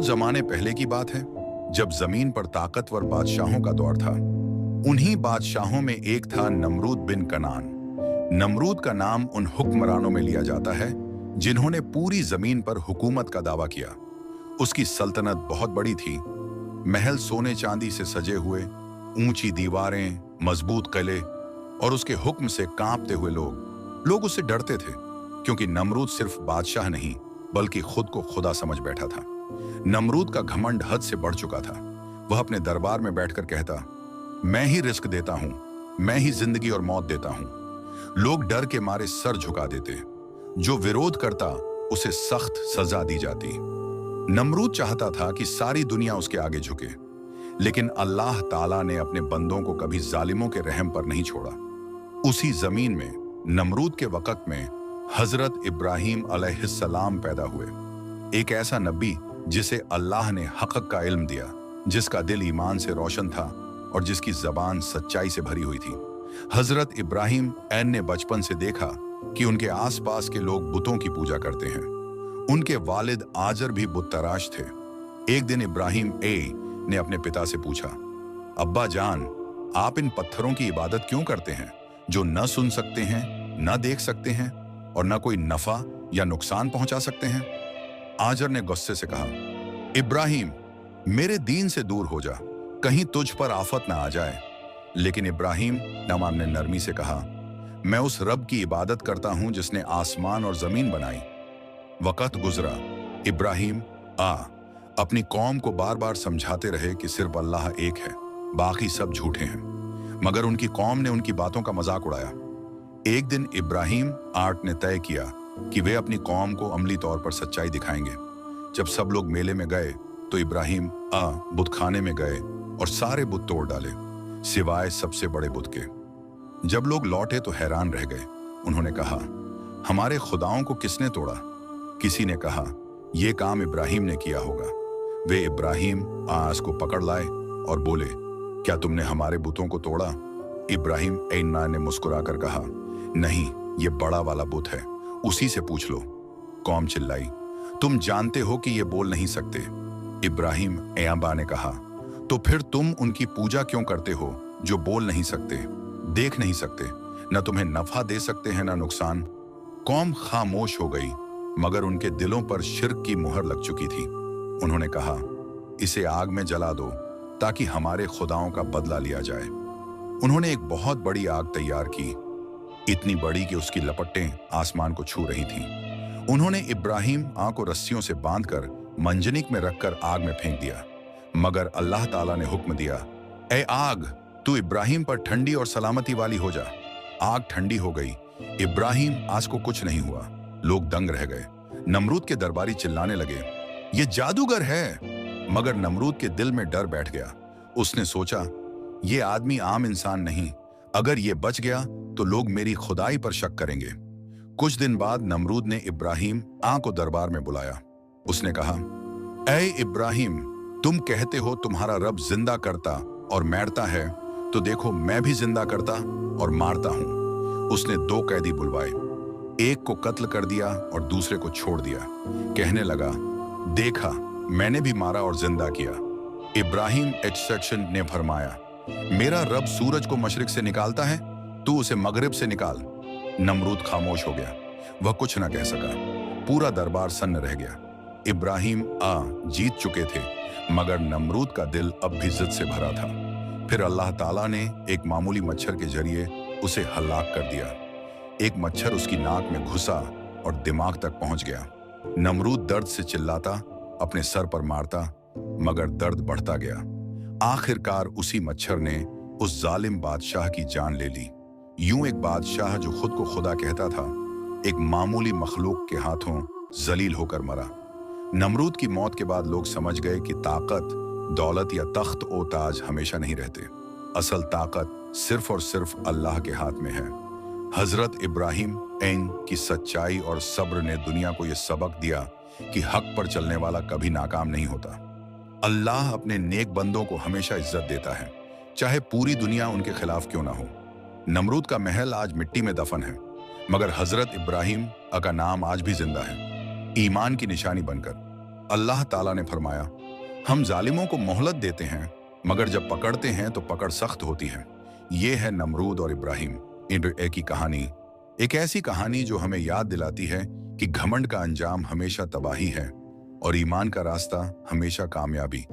बहुत जमाने पहले की बात है, जब जमीन पर ताकतवर बादशाहों का दौर था। उन्हीं बादशाहों में एक था नमरूद बिन कनान। नमरूद का नाम उन हुक्मरानों में लिया जाता है जिन्होंने पूरी जमीन पर हुकूमत का दावा किया। उसकी सल्तनत बहुत बड़ी थी। महल सोने चांदी से सजे हुए, ऊंची दीवारें, मजबूत किले और उसके हुक्म से कांपते हुए लोग उससे डरते थे, क्योंकि नमरूद सिर्फ बादशाह नहीं बल्कि खुद को खुदा समझ बैठा था। नमरूद का घमंड हद से बढ़ चुका था। वह अपने दरबार में बैठकर कहता, मैं ही रिस्क देता हूं, मैं ही जिंदगी और मौत देता हूं। लोग डर के मारे सर झुका देते। जो विरोध करता उसे सख्त सजा दी जाती। नमरूद चाहता था कि सारी दुनिया उसके आगे झुके, लेकिन अल्लाह ताला ने अपने बंदों को कभी जालिमों के रहम पर नहीं छोड़ा। उसी जमीन में नमरूद के वक़्त में हजरत इब्राहिम अलैहिस्सलाम पैदा हुए। एक ऐसा नबी जिसे अल्लाह ने हक़ का इल्म दिया, जिसका दिल ईमान से रोशन था और जिसकी जबान सच्चाई से भरी हुई थी। हजरत इब्राहिम ऐन ने बचपन से देखा कि उनके आसपास के लोग बुतों की पूजा करते हैं। उनके वालिद आजर भी बुत तराश थे। एक दिन इब्राहिम ने अपने पिता से पूछा, अब्बा जान, आप इन पत्थरों की इबादत क्यों करते हैं जो न सुन सकते हैं, न देख सकते हैं और न कोई नफा या नुकसान पहुंचा सकते हैं? आजर ने गुस्से से कहा, इब्राहिम, मेरे दीन से दूर हो जा, कहीं तुझ पर आफत ना आ जाए। लेकिन इब्राहिम ने नरमी से कहा, मैं उस रब की इबादत करता हूं जिसने आसमान और जमीन बनाई। वक़्त गुजरा। इब्राहिम अपनी कौम को बार बार समझाते रहे कि सिर्फ अल्लाह एक है, बाकी सब झूठे हैं। मगर उनकी कौम ने उनकी बातों का मजाक उड़ाया। एक दिन इब्राहिम ने तय किया कि वे अपनी कौम को अमली तौर पर सच्चाई दिखाएंगे। जब सब लोग मेले में गए तो इब्राहिम बुतखाने में गए और सारे बुत तोड़ डाले, सिवाय सबसे बड़े बुत के। जब लोग लौटे तो हैरान रह गए। उन्होंने कहा, हमारे खुदाओं को किसने तोड़ा? किसी ने कहा, यह काम इब्राहिम ने किया होगा। वे इब्राहिम को पकड़ लाए और बोले, क्या तुमने हमारे बुतों को तोड़ा? इब्राहिम ने मुस्कुराकर कहा, नहीं, ये बड़ा वाला बुत है, उसी से पूछ लो। कौम चिल्लाई, तुम जानते हो कि ये बोल नहीं सकते। इब्राहिम ने कहा, तो फिर तुम उनकी पूजा क्यों करते हो जो बोल नहीं सकते, देख नहीं सकते, न तुम्हें नफा दे सकते हैं न नुकसान? कौम खामोश हो गई, मगर उनके दिलों पर शिर्क की मुहर लग चुकी थी। उन्होंने कहा, इसे आग में जला दो ताकि हमारे खुदाओं का बदला लिया जाए। उन्होंने एक बहुत बड़ी आग तैयार की, इतनी बड़ी कि उसकी लपटें आसमान को छू रही थीं। उन्होंने इब्राहिम को रस्सियों से बांधकर मंजनिक में रखकर आग में फेंक दिया। मगर अल्लाह ताला ने हुक्म दिया, ए आग, तू इब्राहिम पर ठंडी और सलामती वाली हो जा। आग ठंडी हो गई। इब्राहिम को कुछ नहीं हुआ। लोग दंग रह गए। नमरूद के दरबारी चिल्लाने लगे, ये जादूगर है। मगर नमरूद के दिल में डर बैठ गया। उसने सोचा, ये आदमी आम इंसान नहीं, अगर ये बच गया तो लोग मेरी खुदाई पर शक करेंगे। कुछ दिन बाद नमरूद ने इब्राहिम को दरबार में बुलाया। उसने कहा, ऐ इब्राहिम, तुम कहते हो तुम्हारा रब जिंदा करता और मारता है, तो देखो मैं भी जिंदा करता और मारता हूं। उसने 2 कैदी बुलवाए, एक को कत्ल कर दिया और दूसरे को छोड़ दिया। कहने लगा, देखा, मैंने भी मारा और जिंदा किया। इब्राहिम ने फरमाया, मेरा रब सूरज को मशरिक से निकालता है, तू उसे मगरिब से निकाल। नमरूद खामोश हो गया। वह कुछ न कह सका। पूरा दरबार सन्न रह गया। इब्राहिम जीत चुके थे, मगर नमरूद का दिल अब भी जिद से भरा था। फिर अल्लाह ताला ने एक मामूली मच्छर के जरिए उसे हलाक कर दिया। एक मच्छर उसकी नाक में घुसा और दिमाग तक पहुंच गया। नमरूद दर्द से चिल्लाता, अपने सर पर मारता, मगर दर्द बढ़ता गया। आखिरकार उसी मच्छर ने उस जालिम बादशाह की जान ले ली। यूं एक बादशाह जो खुद को खुदा कहता था, एक मामूली मखलूक के हाथों जलील होकर मरा। नमरूद की मौत के बाद लोग समझ गए कि ताकत, दौलत या तख्त ओ ताज हमेशा नहीं रहते। असल ताकत सिर्फ और सिर्फ अल्लाह के हाथ में है। हजरत इब्राहिम की सच्चाई और सब्र ने दुनिया को यह सबक दिया कि हक पर चलने वाला कभी नाकाम नहीं होता। अल्लाह अपने नेक बंदों को हमेशा इज्जत देता है, चाहे पूरी दुनिया उनके खिलाफ क्यों ना हो। नमरूद का महल आज मिट्टी में दफन है, मगर हजरत इब्राहिम का नाम आज भी जिंदा है, ईमान की निशानी बनकर। अल्लाह ताला ने फरमाया, हम जालिमों को मोहलत देते हैं, मगर जब पकड़ते हैं तो पकड़ सख्त होती है। ये है नमरूद और इब्राहिम की कहानी, एक ऐसी कहानी जो हमें याद दिलाती है कि घमंड का अंजाम हमेशा तबाही है और ईमान का रास्ता हमेशा कामयाबी।